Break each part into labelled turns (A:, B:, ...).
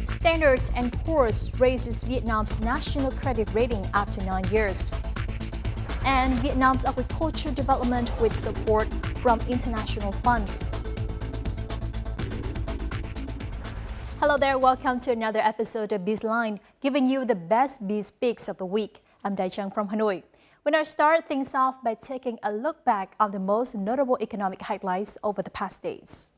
A: Standard & Poor's raises Vietnam's national credit rating after 9 years. And Vietnam's agriculture development with support from International Fund. Hello there, welcome to another episode of Bizline, giving you the best biz picks of the week. I'm Dai Chung from Hanoi. We're going to start things off by taking a look back on the most notable economic highlights over the past days.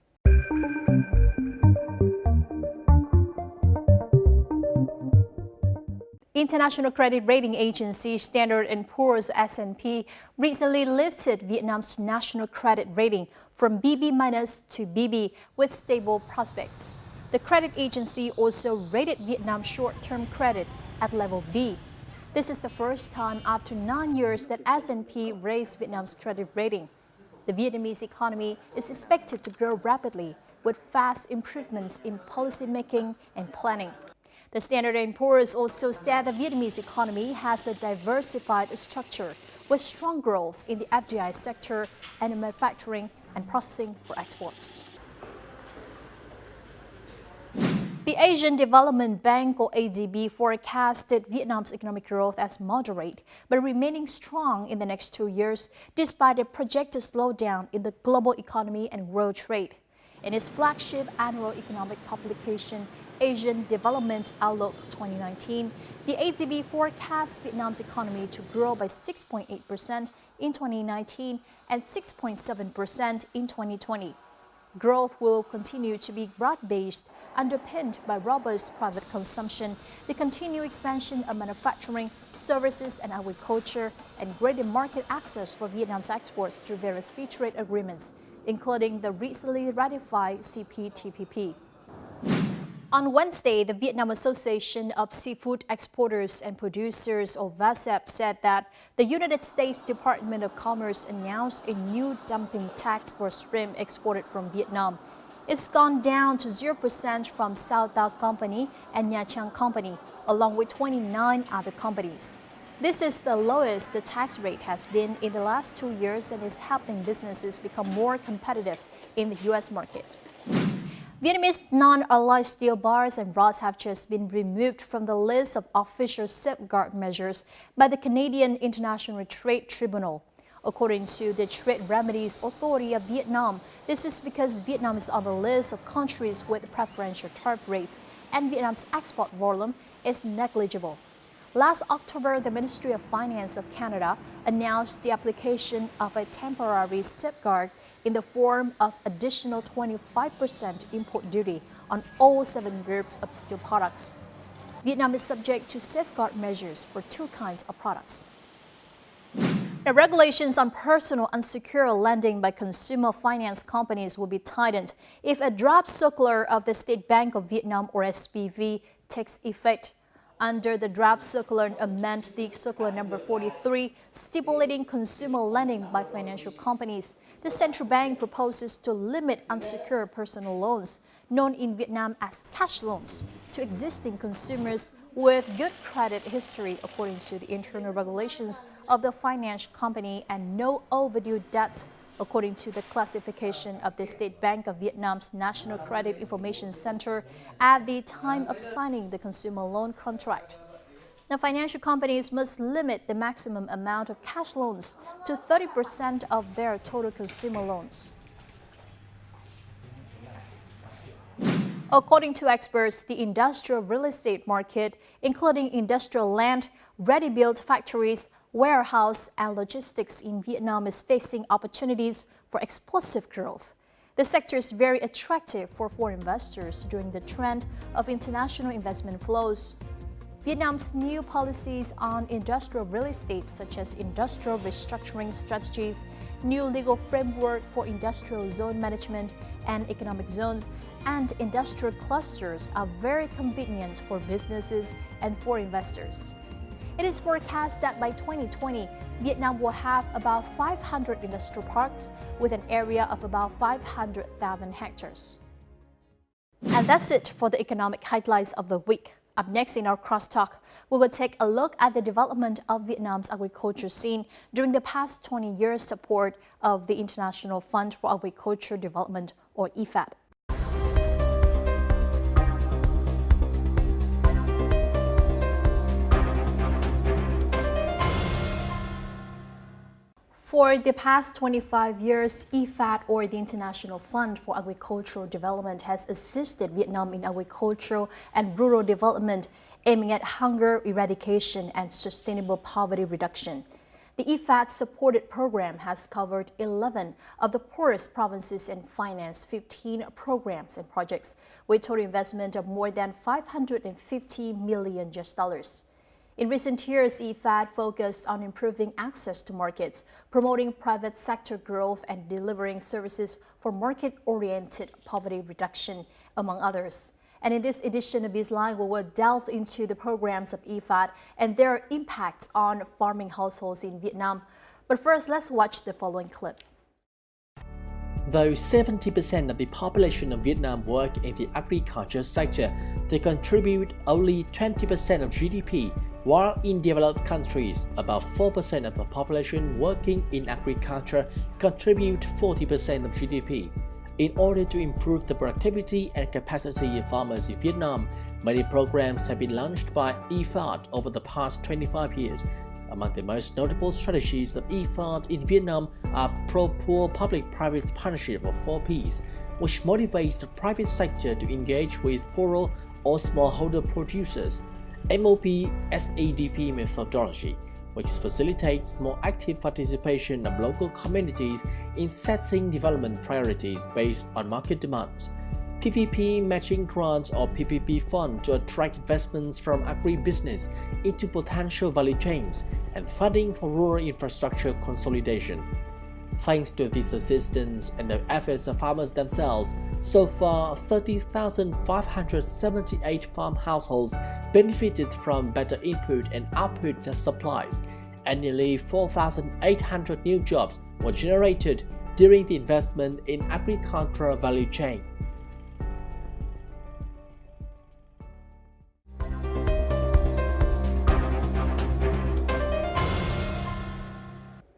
A: International credit rating agency Standard & Poor's S&P recently lifted Vietnam's national credit rating from BB- to BB with stable prospects. The credit agency also rated Vietnam's short-term credit at level B. This is the first time after 9 years that S&P raised Vietnam's credit rating. The Vietnamese economy is expected to grow rapidly with fast improvements in policymaking and planning. The Standard & Poor's also said the Vietnamese economy has a diversified structure with strong growth in the FDI sector and in manufacturing and processing for exports. The Asian Development Bank, or ADB, forecasted Vietnam's economic growth as moderate, but remaining strong in the next 2 years, despite a projected slowdown in the global economy and world trade. In its flagship annual economic publication, Asian Development Outlook 2019, the ADB forecasts Vietnam's economy to grow by 6.8% in 2019 and 6.7% in 2020. Growth will continue to be broad-based, underpinned by robust private consumption, the continued expansion of manufacturing, services and agriculture, and greater market access for Vietnam's exports through various free trade agreements, including the recently ratified CPTPP. On Wednesday, the Vietnam Association of Seafood Exporters and Producers, or VASEP, said that the United States Department of Commerce announced a new dumping tax for shrimp exported from Vietnam. It's gone down to 0% from Sao Tao Company and Nha Trang Company, along with 29 other companies. This is the lowest the tax rate has been in the last 2 years and is helping businesses become more competitive in the U.S. market. Vietnamese non-alloy steel bars and rods have just been removed from the list of official safeguard measures by the Canadian International Trade Tribunal. According to the Trade Remedies Authority of Vietnam, this is because Vietnam is on the list of countries with preferential tariff rates and Vietnam's export volume is negligible. Last October, the Ministry of Finance of Canada announced the application of a temporary safeguard in the form of additional 25% import duty on all 7 groups of steel products. Vietnam is subject to safeguard measures for 2 kinds of products. The regulations on personal unsecured lending by consumer finance companies will be tightened if a draft circular of the State Bank of Vietnam, or SBV, takes effect. Under the draft circular amend the circular number 43, stipulating consumer lending by financial companies, the central bank proposes to limit unsecured personal loans, known in Vietnam as cash loans, to existing consumers with good credit history according to the internal regulations of the financial company and no overdue debt, according to the classification of the State Bank of Vietnam's National Credit Information Center at the time of signing the consumer loan contract. Now, financial companies must limit the maximum amount of cash loans to 30% of their total consumer loans. According to experts, the industrial real estate market, including industrial land, ready-built factories, warehouse and logistics in Vietnam, is facing opportunities for explosive growth. The sector is very attractive for foreign investors during the trend of international investment flows. Vietnam's new policies on industrial real estate, such as industrial restructuring strategies, new legal framework for industrial zone management and economic zones, and industrial clusters are very convenient for businesses and for investors. It is forecast that by 2020, Vietnam will have about 500 industrial parks with an area of about 500,000 hectares. And that's it for the economic highlights of the week. Up next in our Crosstalk, we will take a look at the development of Vietnam's agriculture scene during the past 20 years' support of the International Fund for Agriculture Development, or IFAD. For the past 25 years, IFAD, or the International Fund for Agricultural Development, has assisted Vietnam in agricultural and rural development, aiming at hunger eradication and sustainable poverty reduction. The IFAD-supported program has covered 11 of the poorest provinces and financed 15 programs and projects, with total investment of more than $550 million. In recent years, IFAD focused on improving access to markets, promoting private sector growth, and delivering services for market-oriented poverty reduction, among others. And in this edition of Bizline, we will delve into the programs of IFAD and their impact on farming households in Vietnam. But first, let's watch the following clip.
B: Though 70% of the population of Vietnam work in the agriculture sector, they contribute only 20% of GDP, while in developed countries, about 4% of the population working in agriculture contribute 40% of GDP. In order to improve the productivity and capacity of farmers in Vietnam, many programs have been launched by IFAD over the past 25 years. Among the most notable strategies of IFAD in Vietnam are pro-poor public-private partnership of 4Ps, which motivates the private sector to engage with rural or smallholder producers, MOP SADP methodology, which facilitates more active participation of local communities in setting development priorities based on market demands, PPP matching grants or PPP fund to attract investments from agribusiness into potential value chains, and funding for rural infrastructure consolidation. Thanks to this assistance and the efforts of farmers themselves, so far 30,578 farm households benefited from better input and output supplies, and nearly 4,800 new jobs were generated during the investment in agricultural value chain.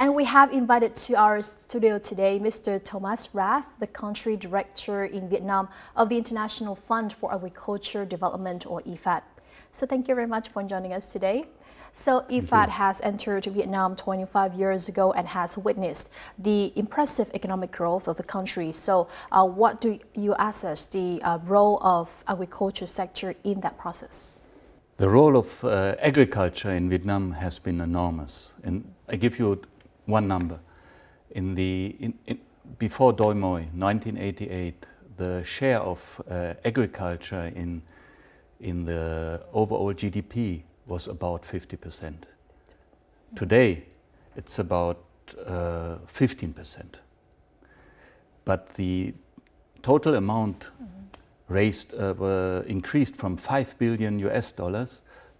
A: And we have invited to our studio today Mr. Thomas Rath, the Country Director in Vietnam of the International Fund for Agriculture Development, or IFAD. So thank you very much for joining us today. So IFAD has entered Vietnam 25 years ago and has witnessed the impressive economic growth of the country. So what do you assess the role of agriculture sector in that process?
C: The role of agriculture in Vietnam has been enormous. And I give you one number. Before Doi Moi, 1988, the share of agriculture in the overall GDP was about 50%. Today, it's about 15%. But the total amount increased from $5 billion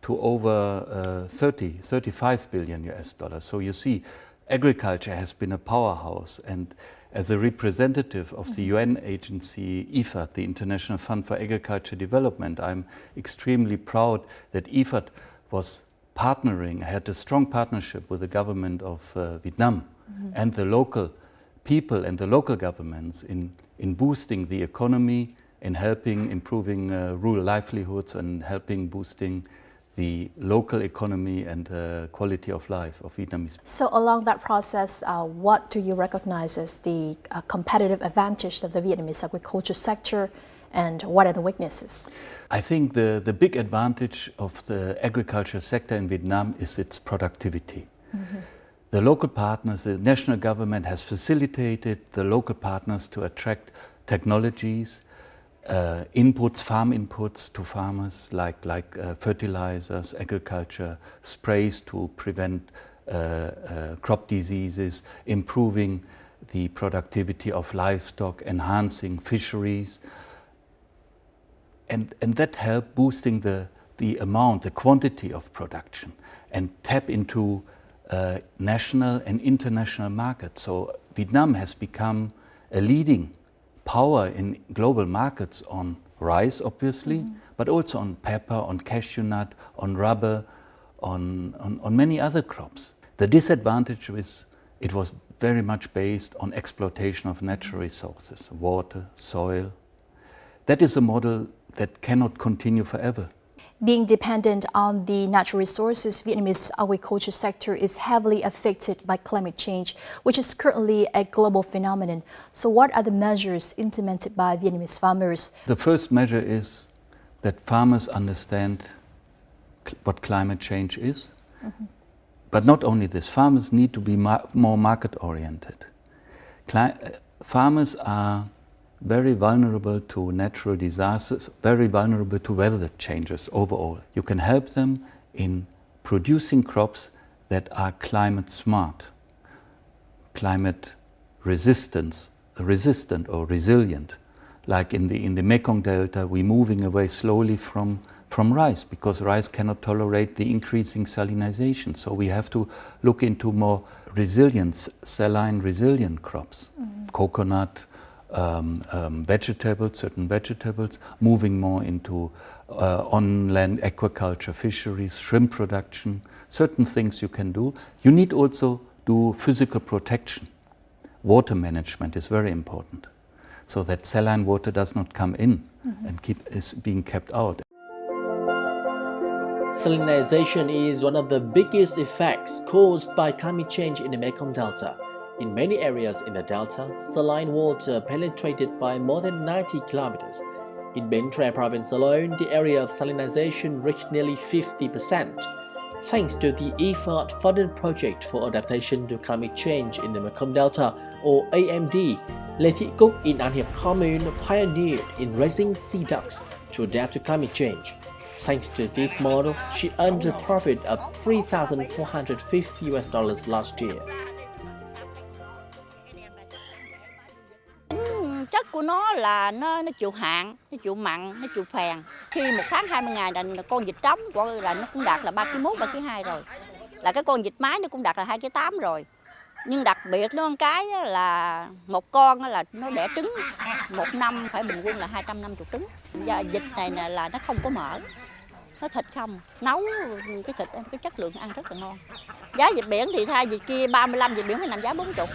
C: to over 35 billion US dollars. So you see, agriculture has been a powerhouse, and as a representative of the UN agency IFAD, the International Fund for Agriculture Development, I'm extremely proud that IFAD was had a strong partnership with the government of Vietnam and the local people and the local governments in boosting the economy, in helping improving rural livelihoods, and helping boosting the local economy and quality of life of Vietnamese.
A: So along that process, what do you recognize as the competitive advantage of the Vietnamese agriculture sector, and what are the weaknesses?
C: I think the big advantage of the agriculture sector in Vietnam is its productivity. The local partners, the national government has facilitated the local partners to attract technologies, farm inputs to farmers like fertilizers, agriculture sprays to prevent crop diseases, improving the productivity of livestock, enhancing fisheries, and that helped boosting the quantity of production, and tap into national and international markets. So Vietnam has become a leading power in global markets on rice, obviously, but also on pepper, on cashew nut, on rubber, on many other crops. The disadvantage is it was very much based on exploitation of natural resources, water, soil. That is a model that cannot continue forever.
A: Being dependent on the natural resources, Vietnamese agriculture sector is heavily affected by climate change, which is currently a global phenomenon. So what are the measures implemented by Vietnamese farmers?
C: The first measure is that farmers understand what climate change is. But not only this, farmers need to be more market-oriented. Farmers are very vulnerable to natural disasters, very vulnerable to weather changes overall. You can help them in producing crops that are climate smart, climate resistant or resilient. Like in the Mekong Delta, we're moving away slowly from rice, because rice cannot tolerate the increasing salinization. So we have to look into more resilient, saline resilient crops. Coconut, vegetables, certain vegetables, moving more into on-land aquaculture, fisheries, shrimp production, certain things you can do. You need also do physical protection. Water management is very important, so that saline water does not come in and is being kept out.
B: Salinization is one of the biggest effects caused by climate change in the Mekong Delta. In many areas in the delta, saline water penetrated by more than 90 kilometers. In Bến Tre province alone, the area of salinization reached nearly 50%. Thanks to the IFAD funded project for adaptation to climate change in the Mekong Delta, or AMD, Lê Thị Cúc in An Hiệp commune pioneered in raising sea ducks to adapt to climate change. Thanks to this model, she earned a profit of $3,450 last year.
D: Chất của nó là nó chịu hạn, nó chịu mặn, nó chịu phèn. Khi 1 tháng 20 ngày là con vịt trống là nó cũng đạt là 3,1 kg, 3,2 kg rồi. Là cái con vịt mái nó cũng đạt là 2,8 kg rồi. Nhưng đặc biệt nó cái là một con là nó đẻ trứng 1 năm phải bình quân là 250 trứng. Và vịt này là nó không có mỡ, nó thịt không, nấu cái thịt cái chất lượng ăn rất là ngon. Giá vịt biển thì thay vịt kia 35, vịt biển phải nằm giá 40.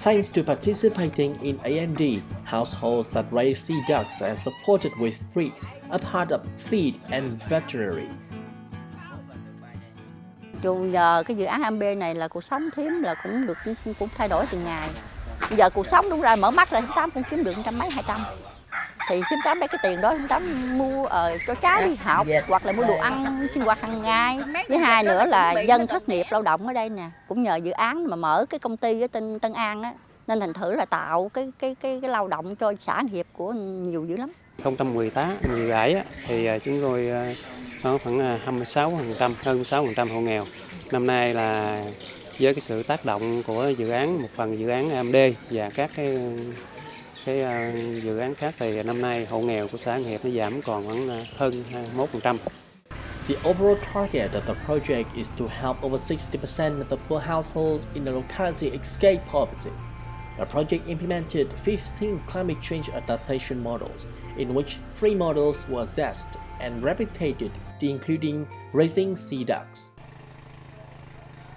B: Thanks to participating in AMD, households that raise sea ducks are supported with breed, a part of feed and veterinary.
D: Dù giờ cái dự án AMD này là cuộc sống thím là cũng thay đổi từng ngày. Giờ cuộc sống đúng ra mở mắt là thím Tám cũng kiếm được 100 mấy 200. Thì thím Tám lấy cái tiền đó thím Tám mua cho cháu đi học hoặc là mua đồ ăn sinh hoạt hàng ngày. Với hai nữa là dân thất nghiệp lao động ở đây nè, cũng nhờ dự án mà mở cái công ty ở Tân An á, nên thành thử là tạo cái lao động cho xã Hiệp của nhiều dữ lắm.
E: 2017 thì chúng tôi có khoảng 26%, hơn 26% hộ nghèo. Năm nay là với cái sự tác động của dự án, một phần dự án AMD và các cái dự án khác thì năm nay hộ nghèo của xã Hiệp nó giảm còn khoảng hơn 21%.
B: The overall target of the project is to help over 60% of the poor households in the locality escape poverty. The project implemented 15 climate change adaptation models, in which 3 models were assessed and replicated, including raising sea ducks.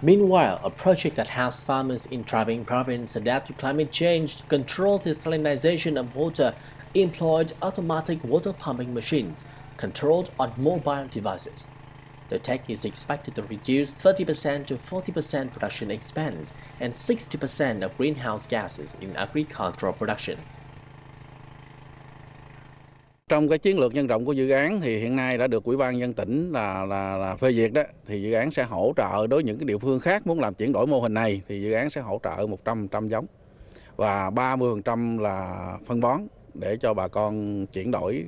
B: Meanwhile, a project that helps farmers in Travang province adapt to climate change, control the salinization of water, employed automatic water pumping machines controlled on mobile devices. The tech is expected to reduce 30% to 40% production expense and 60% of greenhouse gases in agricultural production.
F: Trong cái chiến lược nhân rộng của dự án thì hiện nay đã được Ủy ban nhân dân tỉnh là phê duyệt đó, thì dự án sẽ hỗ trợ đối với những cái địa phương khác muốn làm chuyển đổi mô hình này thì dự án sẽ hỗ trợ 100% giống và 30% là phân bón để cho bà con chuyển đổi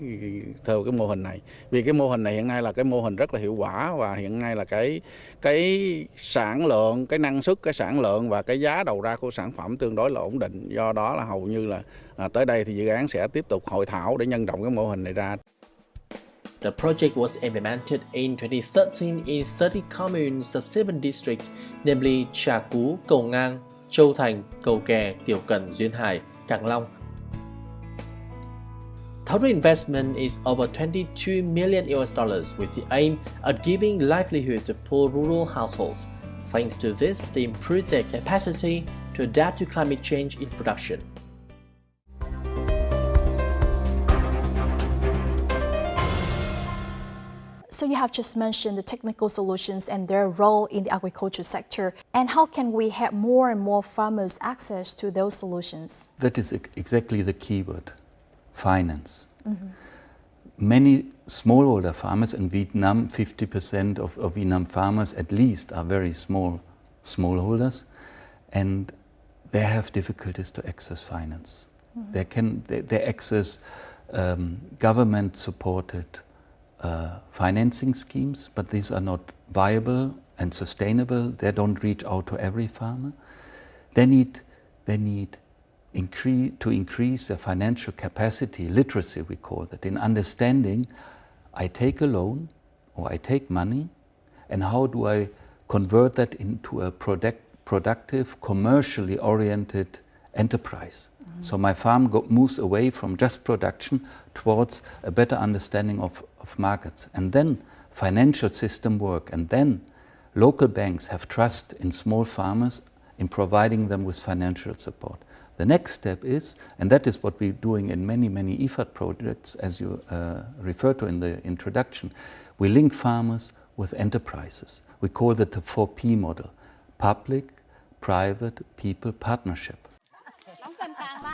F: theo cái mô hình này. Vì cái mô hình này hiện nay là cái mô hình rất là hiệu quả và hiện nay là cái sản lượng, cái năng suất, cái sản lượng và cái giá đầu ra của sản phẩm tương đối là ổn định. Do đó là hầu như là tới đây thì dự án sẽ tiếp tục hội thảo để nhân rộng cái mô hình này ra.
B: The project was implemented in 2013 in 30 communes of 7 districts, namely Trà Cú, Cầu Ngang, Châu Thành, Cầu Kè, Tiểu Cần, Duyên Hải, Tràng Long. Total investment is over $22 million with the aim at giving livelihood to poor rural households. Thanks to this, they improve their capacity to adapt to climate change in production.
A: So you have just mentioned the technical solutions and their role in the agriculture sector. And how can we have more and more farmers access to those solutions?
C: That is exactly the keyword, finance. Many smallholder farmers in Vietnam, 50% of Vietnam farmers at least are very smallholders, and they have difficulties to access finance. They access government-supported financing schemes, but these are not viable and sustainable. They don't reach out to every farmer. They need to increase their financial capacity, literacy we call that, in understanding I take a loan or I take money, and how do I convert that into a productive, commercially oriented enterprise. So my farm moves away from just production towards a better understanding of markets. And then financial system work, and then local banks have trust in small farmers in providing them with financial support. The next step is, and that is what we're doing in many IFAD projects, as you referred to in the introduction, we link farmers with enterprises. We call that the 4P model: public, private, people partnership.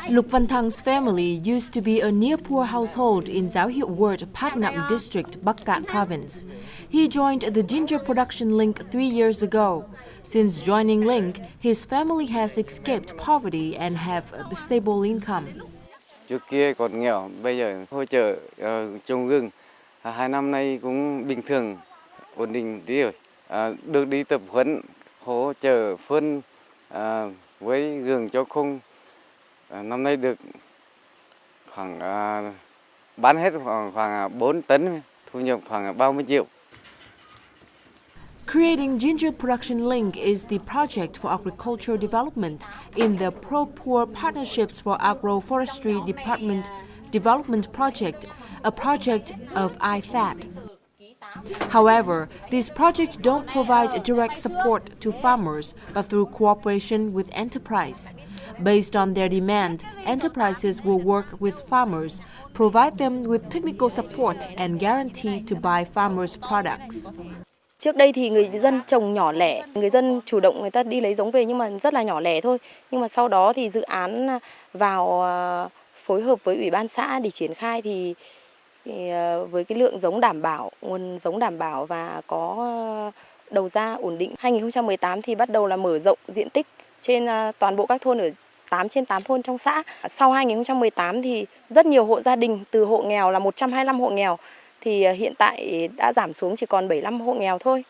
G: Lục Văn Thang's family used to be a near-poor household in Giáo Hiệu Ward, Pak Nạm District, Bắc Cạn Province. He joined the ginger production link 3 years ago. Since joining Link, his family has escaped poverty and have a stable income.
H: Trước kia còn nghèo, bây giờ hỗ trợ trồng gừng. 2 năm nay cũng bình thường, ổn định tí rồi. Được đi tập huấn, hỗ trợ phân với gừng cho không. Năm nay được khoảng bán hết khoảng 4 tấn, thu nhập khoảng 30 triệu.
G: Creating Ginger Production Link is the project for agricultural development in the Pro-Poor Partnerships for Agroforestry Development Project, a project of IFAD. However, these projects don't provide direct support to farmers, but through cooperation with enterprise. Based on their demand, enterprises will work with farmers, provide them with technical support and guarantee to buy farmers' products.
I: Trước đây thì người dân trồng nhỏ lẻ, người dân chủ động người ta đi lấy giống về nhưng mà rất là nhỏ lẻ thôi. Nhưng mà sau đó thì dự án vào phối hợp với Ủy ban xã để triển khai thì với cái lượng giống đảm bảo, nguồn giống đảm bảo và có đầu ra ổn định. 2018 thì bắt đầu là mở rộng diện tích trên toàn bộ các thôn ở 8 trên 8 thôn trong xã. Sau 2018 thì rất nhiều hộ gia đình từ hộ nghèo là 125 hộ nghèo thì hiện tại đã giảm xuống chỉ còn 75 hộ nghèo thôi.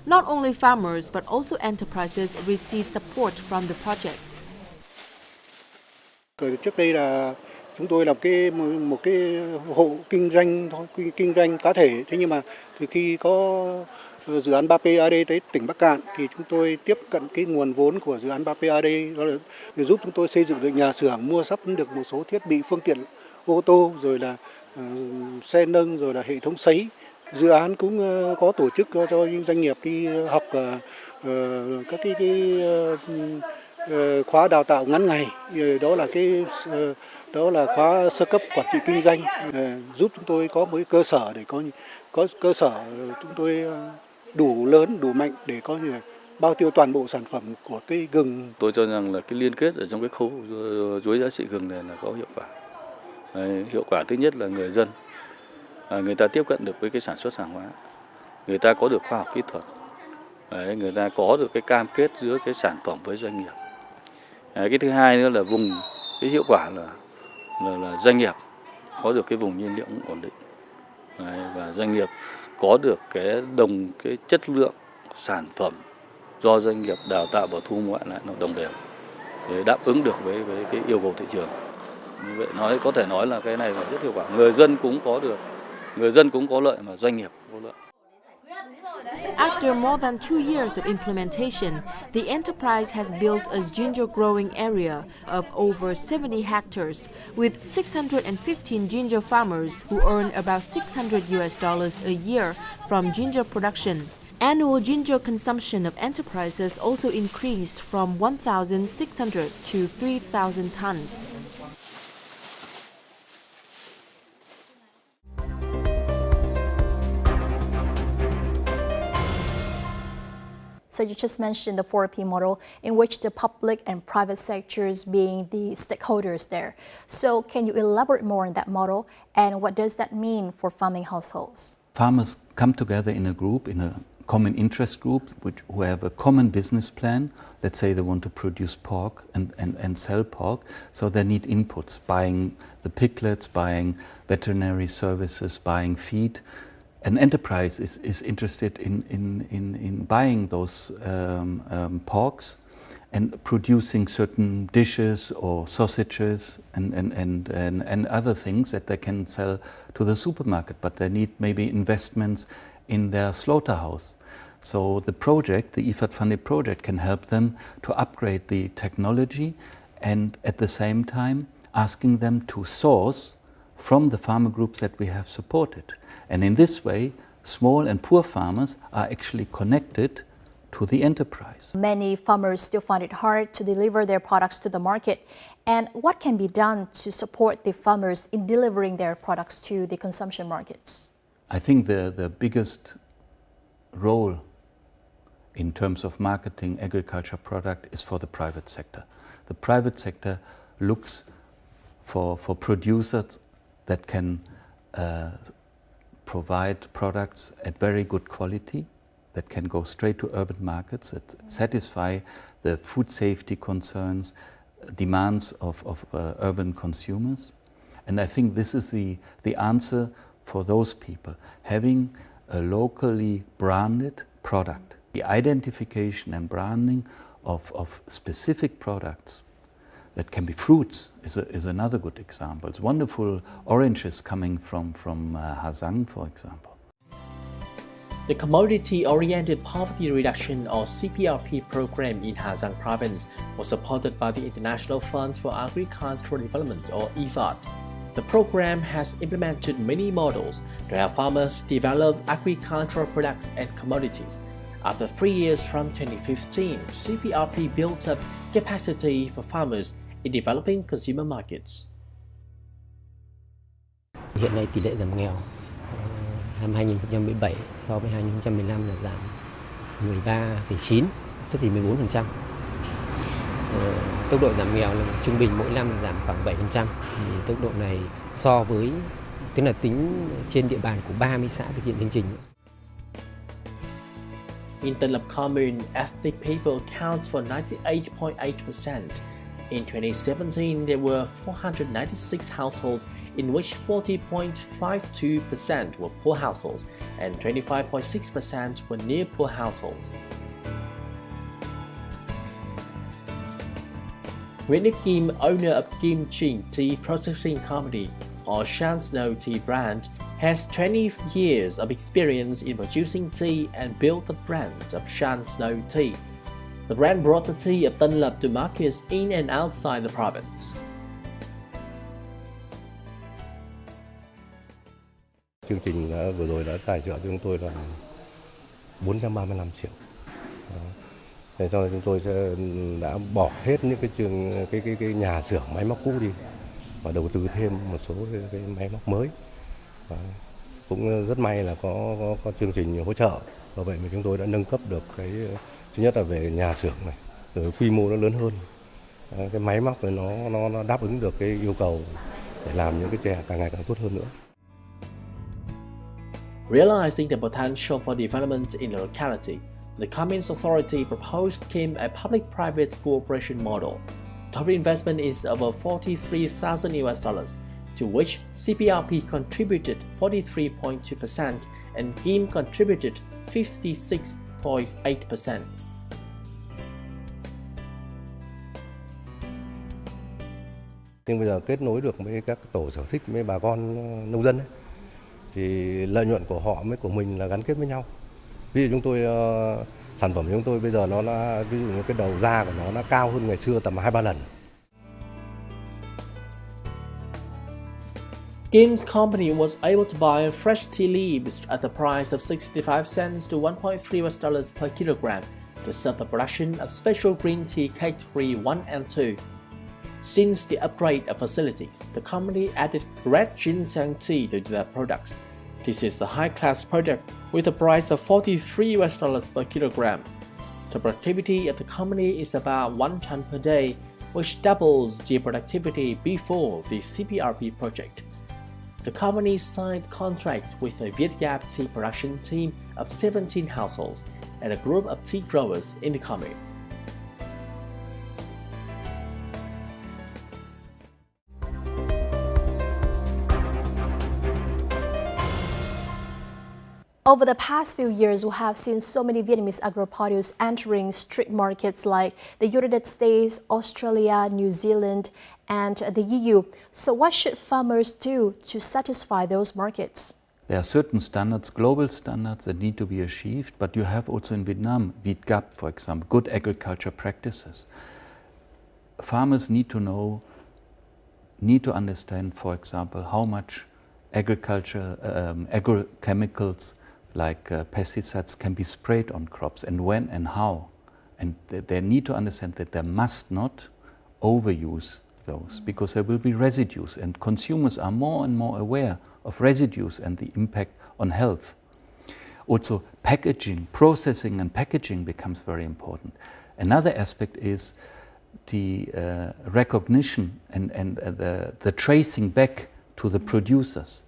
G: Not only farmers but also enterprises receive support from the projects.
J: Trước đây là chúng tôi làm một cái hộ kinh doanh thôi, kinh doanh cá thể. Thế nhưng mà từ khi có dự án 3PAD tới tỉnh Bắc Cạn thì chúng tôi tiếp cận cái nguồn vốn của dự án 3PAD, đó là giúp chúng tôi xây dựng được nhà xưởng, mua sắm được một số thiết bị phương tiện ô tô, rồi là xe nâng, rồi là hệ thống sấy. Dự án cũng có tổ chức cho doanh nghiệp đi học các cái khóa đào tạo ngắn ngày, đó là khóa sơ cấp quản trị kinh doanh, giúp chúng tôi có một cơ sở để có cơ sở chúng tôi đủ lớn, đủ mạnh để có như là bao tiêu toàn bộ sản phẩm của cây gừng.
K: Tôi cho rằng là cái liên kết ở trong cái khâu chuỗi giá trị gừng này là có hiệu quả. Hiệu quả thứ nhất là người dân, người ta tiếp cận được với cái sản xuất hàng hóa, người ta có được khoa học kỹ thuật, người ta có được cái cam kết giữa cái sản phẩm với doanh nghiệp. Cái thứ hai nữa là cái hiệu quả là doanh nghiệp có được cái vùng nhiên liệu ổn định, và doanh nghiệp có được cái chất lượng sản phẩm do doanh nghiệp đào tạo và thu mua lại nó đồng đều để đáp ứng được với cái yêu cầu thị trường. Như vậy có thể nói là cái này là rất hiệu quả. Người dân cũng có lợi mà doanh nghiệp có lợi.
G: After more than 2 years of implementation, the enterprise has built a ginger growing area of over 70 hectares with 615 ginger farmers who earn about $600 a year from ginger production. Annual ginger consumption of enterprises also increased from 1,600 to 3,000 tons.
A: So you just mentioned the 4P model in which the public and private sectors being the stakeholders there. So can you elaborate more on that model and what does that mean for farming households?
C: Farmers come together in a group, in a common interest group, who have a common business plan. Let's say they want to produce pork and sell pork, so they need inputs, buying the piglets, buying veterinary services, buying feed. An enterprise is interested in buying those porks and producing certain dishes or sausages and other things that they can sell to the supermarket, but they need maybe investments in their slaughterhouse. So the project, the IFAD funded project, can help them to upgrade the technology and at the same time asking them to source from the farmer groups that we have supported. And in this way, small and poor farmers are actually connected to the enterprise.
A: Many farmers still find it hard to deliver their products to the market. And what can be done to support the farmers in delivering their products to the consumption markets?
C: I think the biggest role in terms of marketing agriculture product is for the private sector. The private sector looks for producers that can provide products at very good quality, that can go straight to urban markets, that satisfy the food safety concerns, demands of urban consumers. And I think this is the answer for those people, having a locally branded product. The identification and branding of specific products that can be fruits is another good example. It's wonderful oranges coming from Hazang, for example.
B: The Commodity-Oriented Poverty Reduction or CPRP program in Hazang Province was supported by the International Funds for Agricultural Development or IFAD. The program has implemented many models to help farmers develop agricultural products and commodities. After 3 years from 2015, CPRP built up capacity for farmers in developing consumer markets.
L: Hiện nay tỷ lệ giảm nghèo năm 2017 so với 2015 là giảm 13,9, xấp xỉ 14%. Tốc độ giảm nghèo là trung bình mỗi năm giảm khoảng 7%. Thì tốc độ này so với, tức là tính trên địa bàn của 30 xã thực hiện chương trình.
B: In Tân Lập Commune, ethnic people count for 98.8%. In 2017, there were 496 households, in which 40.52% were poor households and 25.6% were near poor households. Nguyễn Đức Kim, owner of Kim Ching Tea Processing Company or Shan Snow Tea brand, has 20 years of experience in producing tea and built the brand of Shan Snow Tea. The brand brought the tea of Tân Lập to markets in and outside the province.
M: Chương trình vừa rồi đã tài trợ cho chúng tôi là 435 triệu. Thế cho nên chúng tôi sẽ đã bỏ hết những cái nhà xưởng máy móc cũ đi và đầu tư thêm một số cái máy móc mới. Cũng rất may là có chương trình hỗ trợ, và vậy mà chúng tôi đã nâng cấp được cái thứ nhất là về nhà xưởng này, rồi quy mô nó lớn hơn, cái máy móc này nó đáp ứng được cái yêu cầu để làm những cái chè càng ngày càng tốt hơn nữa.
B: Realizing the potential for development in the locality, the Communes Authority proposed Kim a public-private cooperation model. Total investment is over $43,000, to which CPRP contributed 43.2% and Kim contributed 56.8%.
M: Nhưng bây giờ kết nối được với các tổ sở thích với bà con nông dân ấy, thì lợi nhuận của họ với của mình là gắn kết với nhau. Ví dụ chúng tôi sản phẩm của chúng tôi bây giờ nó đã, ví dụ như cái đầu ra của nó cao hơn ngày xưa tầm 2-3 lần.
B: Kim's company was able to buy fresh tea leaves at the price of 65 cents to $1.3 per kilogram to serve the production of special green tea category 1 and 2. Since the upgrade of facilities, the company added red ginseng tea to their products. This is a high-class product with a price of $43 per kilogram. The productivity of the company is about 1 ton per day, which doubles the productivity before the CPRP project. The company signed contracts with a Vietgap tea production team of 17 households and a group of tea growers in the commune.
A: Over the past few years, we have seen so many Vietnamese agro-produce entering street markets like the United States, Australia, New Zealand, and the EU. So what should farmers do to satisfy those markets?
C: There are certain standards, global standards, that need to be achieved, but you have also in Vietnam, VTGAP, for example, good agriculture practices. Farmers need to know, need to understand, for example, how much agriculture, agrochemicals like pesticides can be sprayed on crops and when and how. And they need to understand that they must not overuse those because there will be residues, and consumers are more and more aware of residues and the impact on health. Also, packaging, processing and packaging becomes very important. Another aspect is the recognition and the tracing back to the producers.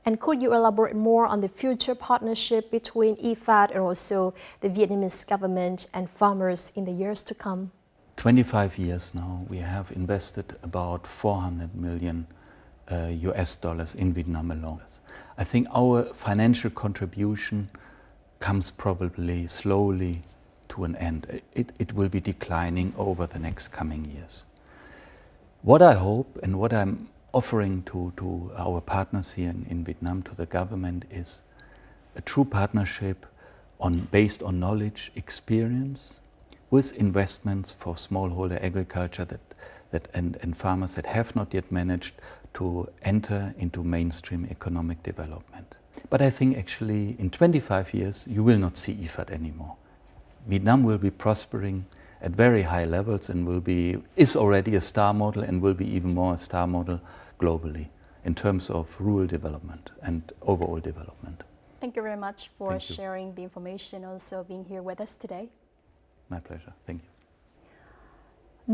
A: And could you elaborate more on the future partnership between IFAD and also the Vietnamese government and farmers in the years to come?
C: 25 years now, we have invested about $400 million US in Vietnam alone. I think our financial contribution comes probably slowly to an end. It will be declining over the next coming years. What I hope and what I'm offering to our partners here in Vietnam, to the government, is a true partnership based on knowledge, experience, with investments for smallholder agriculture and farmers that have not yet managed to enter into mainstream economic development. But I think actually in 25 years you will not see IFAD anymore. Vietnam will be prospering at very high levels and is already a star model and will be even more a star model globally in terms of rural development and overall development.
A: Thank you very much for sharing the information, also being here with us today.
C: My pleasure. Thank you.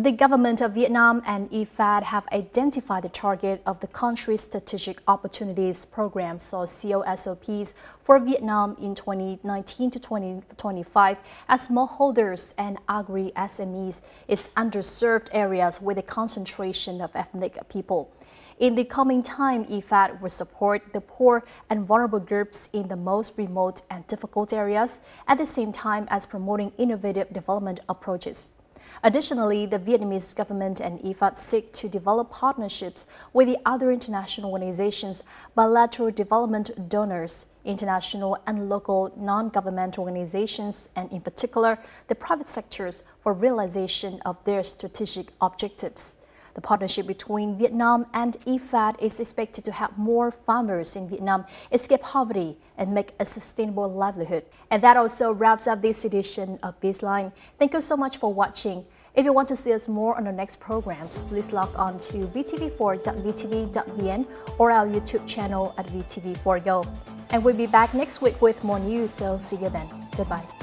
A: The government of Vietnam and IFAD have identified the target of the country's Strategic Opportunities Program, so COSOPs, for Vietnam in 2019 to 2025 as smallholders and agri-SMEs is underserved areas with a concentration of ethnic people. In the coming time, IFAD will support the poor and vulnerable groups in the most remote and difficult areas, at the same time as promoting innovative development approaches. Additionally, the Vietnamese government and IFAD seek to develop partnerships with the other international organizations, bilateral development donors, international and local non-governmental organizations, and in particular, the private sectors for realization of their strategic objectives. The partnership between Vietnam and IFAD is expected to help more farmers in Vietnam escape poverty and make a sustainable livelihood. And that also wraps up this edition of Bizline. Thank you so much for watching. If you want to see us more on our next programs, please log on to vtv4.vtv.vn or our YouTube channel at VTV World. And we'll be back next week with more news, so see you then. Goodbye.